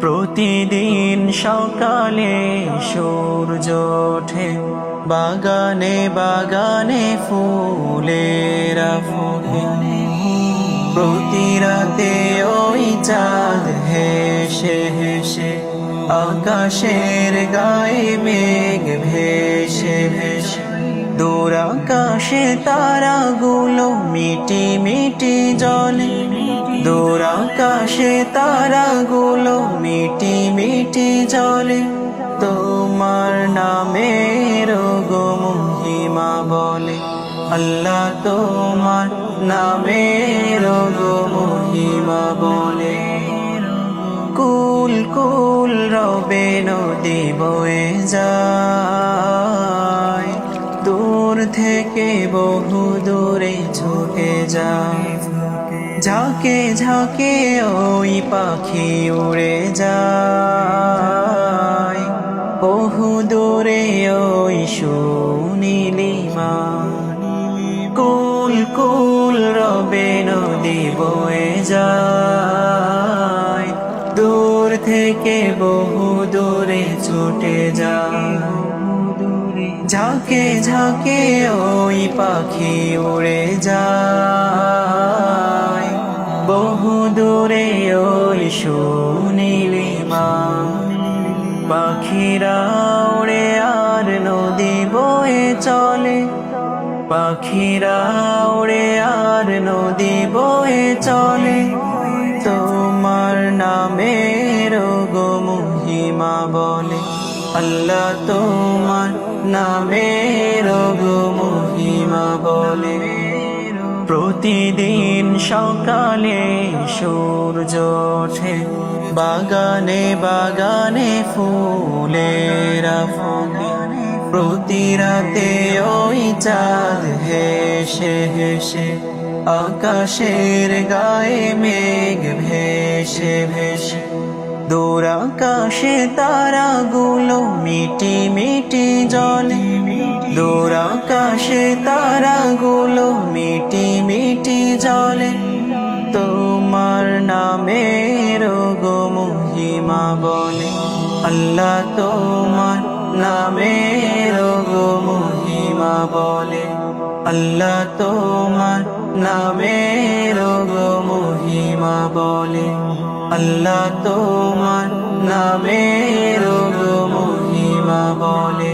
প্রতিদিন সকালে সূর্য ওঠে, বাগানে বাগানে ফুলেরা ফোটে। প্রতি রাতে ওই চাঁদ হেসে হেসে আকাশের গায়ে মেঘ ভেসে ভেসে। দূর আকাশে তারাগুলো মিটি মিটি জলে, দূর আকাশে তারাগুলো মিটি মিটি জলে। তোমার নামের গো মহিমা বলে, আল্লাহ তোমার নামের গো মহিমা বলে। কুল কুল রবে নদী বয়ে যায়, দূর থেকে বহু দূরে ছুটে যায়। ঝাঁকে ঝাঁকে ওই পাখি উড়ে যায়, বহু দূরে ওই সুনীলিমা। কুল কুল রবে নদী বয়ে যায়, দূর থেকে বহু দূরে ছুটে যায়। ঝাঁকে ঝাঁকে ওই পাখি উড়ে যায়, বহু দূরে ওই সুনীলিমা। পাখিরা উড়ে আর নদী বয়ে চলে, পাখিরা উড়ে আর নদী বয়ে চলে। তোমার নামের গো মহিমা বলে, আল্লাহ তোমার নামের গো মহিমা বলে। প্রতিদিন সকালে সূর্য ওঠে, বাগানে বাগানে ফুলেরা ফোটে। প্রতি রাতে ওই চাঁদ হেসে হেসে আকাশের গায়ে মেঘ ভেসে ভেসে। দূর আকাশে তারাগুলো মিটি মিটি জলে, দূর আকাশে তারাগুলো মিটি মিটি জলে। তোমার নামের গো মহিমা বলে, আল্লাহ তোমার নামের গো মহিমা বলে, আল্লাহ তোমার নামের গো মহিমা বলে, আল্লাহ তোমার নামের গো মহিমা বলে।